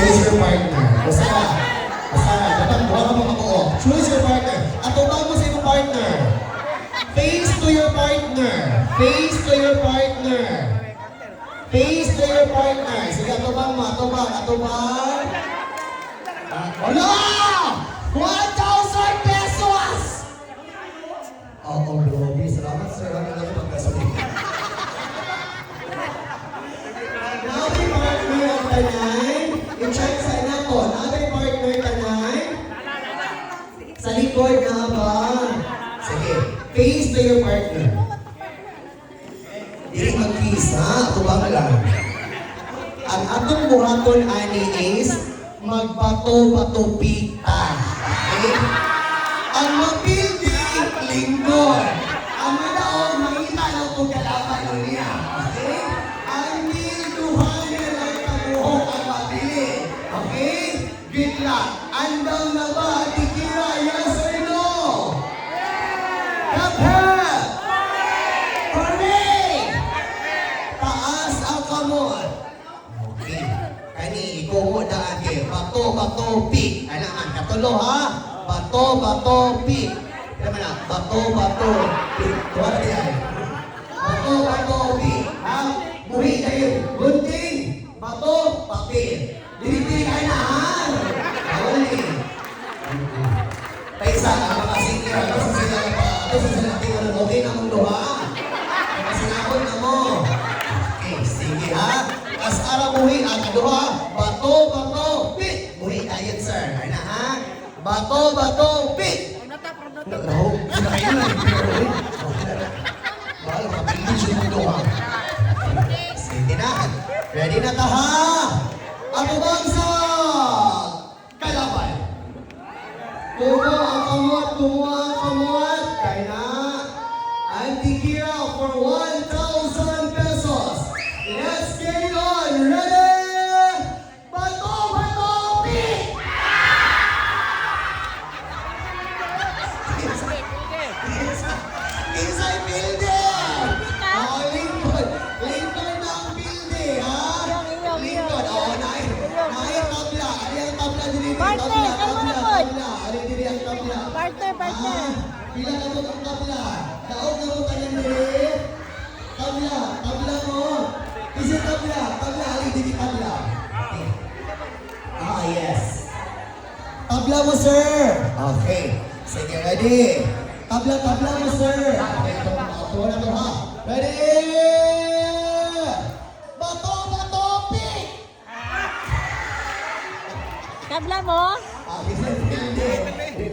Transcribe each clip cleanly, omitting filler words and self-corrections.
choose your partner. Basta ka. Dapat buha ka mo ako. Choose your partner. At ubang mo sa iyong partner. Face to your partner. Face to your partner. Face to your partner. Sige, atubang mo. Atubang. Wala! 1,000 pesos! Grabe. Salamat, sir. Ano lang yung pagkasuli. Nabi partner ang tanay. I-check sa inato. Nabi partner tanay. Sa likod na ba? Sige. Face to your partner. Hindi mag-face, ha? Atubang lang. Ang atong buhaton ani is magbato-bato pita. Okay? Ang mapilding lingkod. Ang madaog, mahita lang kung kalaban niya. Okay? Ang nilduhan nila ang kabuhok ang mabili. Okay? Good luck. Andang na ba? Dikira, yes or no? Kapag! Correct! Taas ang kamot. Okay. Kani, ikumo daan kayo. Bato-bato pik. Anak, katulo ha? Bato-bato pik. Kaya na, bato-bato pik. Tuwala yan. Bato-bato pik. Ha? Buhi kayo. Gunting. Bato, papel. Dili kayo na ha? Hawali. Paisa, ang mga singkira. Ito sa sila tingnan. Okay na mong duha. Sinabot na mo. Okay, sige ha? As ara buhi, ang kaduha. Bato-bato pik. Buhi tayo, sir. Ay na ha? Bato-bato pik. Raho, sinakayo na. Mahal, mabilis yung mundo ha. Sige na. Ready na ta ha? Ako bang sa kalaban? Kumuha ang kamot. Kaya na. Antikira for 1,000 pesos. Let's get it on. Ready? Bato-bato pik! Inside building! Lingkod. Lingkod na ang building, ha? Lingkod. Naay tabla. Ari ang tabla diri. Partner, kamu na po. Ari diri ang tabla. Partner. Pila na mo ang tabla. Daog na mo tanan diri. Tabla mo. Kasi tabla. Ali diri tabla. Yes. Tabla mo, sir. Okay. Sige, ready. Tabla mo, sir. Okay, tuwa na to, ha? Ready? Bato, pik! Tabla mo?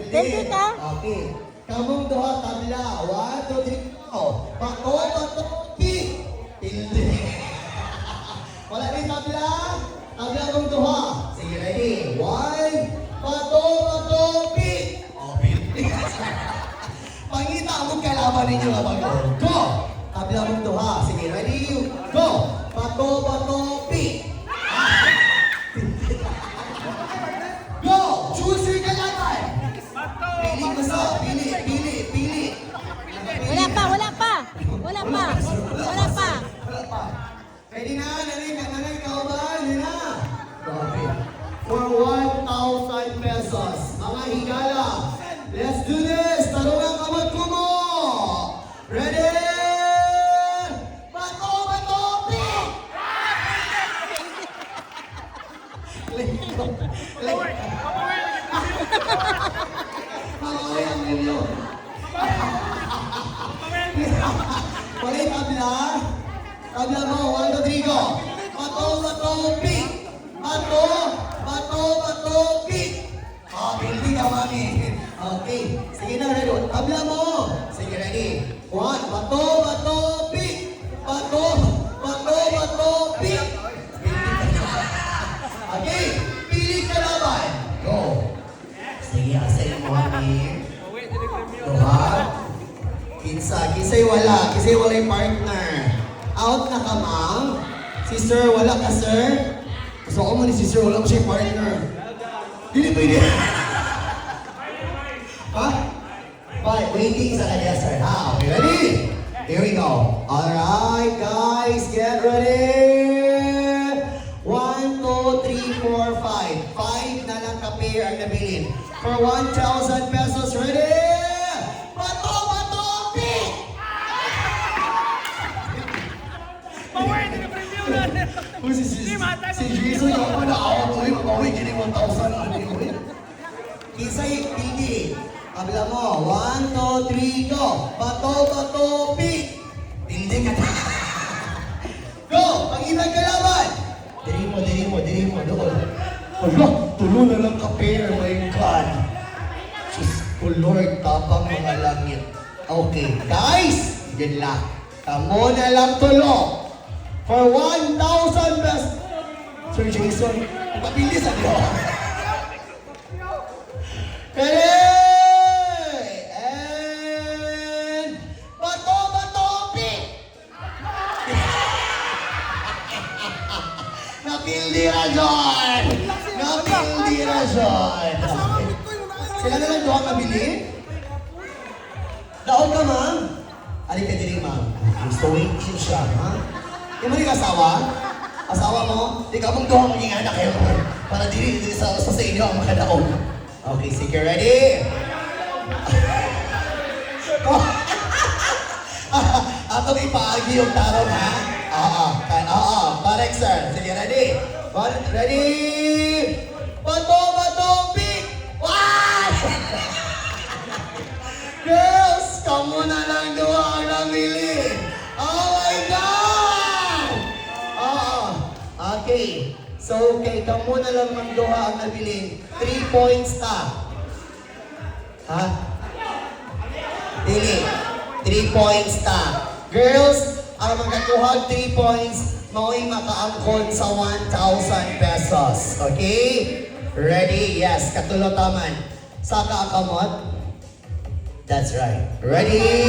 Hindi ka? Okay. Kamong duha, tabla. 1, 2, 3, go. Bato, pik! Pilde. Wala rin tabla? Tabla mong duha. Sige, ready? 1, bato, pik! Pilde. Pangita mong kalaban ninyo nga bago. Go! Tabla mong duha. Sige, ready? Go! Bato, pik! Go! Choose your kalaban! Pili mo sa, pili. Wala pa. Ready na, nanay, kauban, na. For 1,000 pesos, mga higala, let's do this! Tarungan kamot ko mo! Ready? Bato, pik! Mamawin ang ninyo. Pwede tabla? Tabla mo, 1, 2, 3, go! Bato, pik! Bato, pik! Hindi ka, mami. Okay. Sige na, ready. Tabla mo. Sige, ready. 1, bato, pik! Bato, pik! Okay. Pili ka laban. Go. Sige, asayin mo, mami. Duha. Kisay wala yung partner. Out na ka, ma'am. Si sir, wala ka, sir. Gusto ko mo ni si sir, wala ko siya partner. Hindi pwede. Ha? Bye. Waiting sa kanya, sir. Ha? Okay, ready? Here we go. Alright, guys, get ready. 1, 2, 3, 4, 5. 5 na lang ka-pair ang nabilin. For 1,000 pesos, ready? Bato, bato, pick! Uy, si Jason, yung ako na ako, uy, mabawi, kini 1,000 ano yun. Kisay, pildi. Kabila mo, 1, 2, 3, go! Bato, bato, pick! Pildi ka na. Go! Pag-ibang kalaban! Diri mo, doon. Hala, tulo na lang ka-pair, my God. Diyos ko, Lord, tapang mga langit. Okay, guys, good luck. Tamo na lang tulo. For 1,000 pesos. Sir Jason, mabilisan niyo. Ready! And... Bato, bato, pick! Napildi na, John! Napildi na, John! Sila na lang doon mabili? Daon ka, ma'am? Alin ka din, ma'am. Gusto waiting siya, ha? Yung mo rin asawa? Asawa mo? Di ka mong doon maging anak kayo. Para di sa inyo ang makadaon. Okay, sige, ready? Atong ipaagi yung tarong, ha? Oo, correct, sir. Sige, ready? Ready? Bato, bato, pick! What? Girls, kamu na lang doon ang namili. Oh my God! Oo. Okay. So, okay, kamu na lang ang doon ang nabili. 3 points ka. Ha? Dili. 3 points ka. Girls, ang magkakuhag 3 points, mao'y makaangkon sa 1,000 pesos. Okay? Ready? Yes, katulotaman. Saka akamot? That's right. Ready?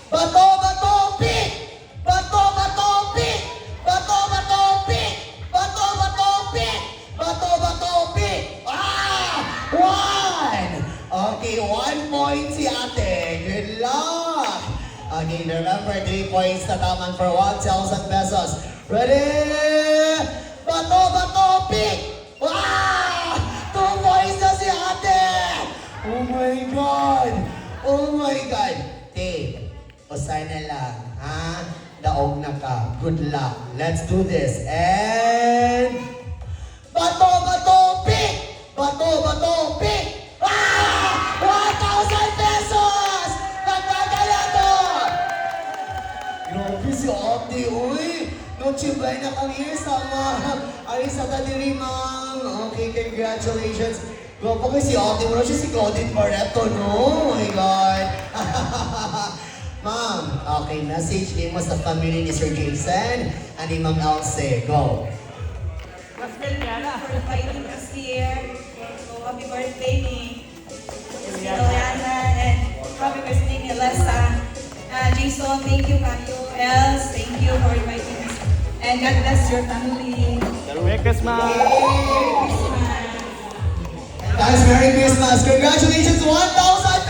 Bato, bato, pick! Bato, bato, pick! Bato, bato, pick! Bato, bato, pick! Bato, bato, pick! One! Okay, 1 point si ate. Good luck! Okay, remember, 3 points na taman for 1,000 pesos. Ready? Bato, bato, pick! 2 points na si ate! Oh my God! Oh my God! Te, usay na lang, ha? Daog na ka. Good luck. Let's do this. And... Bato, bato, pick! Bato, bato, pick! 1,000 pesos! Nagkakala to! Grabe si ate, uy! Chibay na kami sama. Ay, sa kadiri, ma'am. Okay, congratulations. Grabe kayo si ate mo na siya si Claudine Barreto, no? Oh my God. Ma'am, okay, message din mo sa family ni Sir Jason and ni Ma'am Elsie. Go. For inviting us here. So, happy birthday ni Eliana and happy birthday ni Lessa. Jason, thank you, Kayo. Els, thank you for inviting us. And God bless your family. Merry Christmas! Merry Christmas. Guys, Merry Christmas. Congratulations, 1,000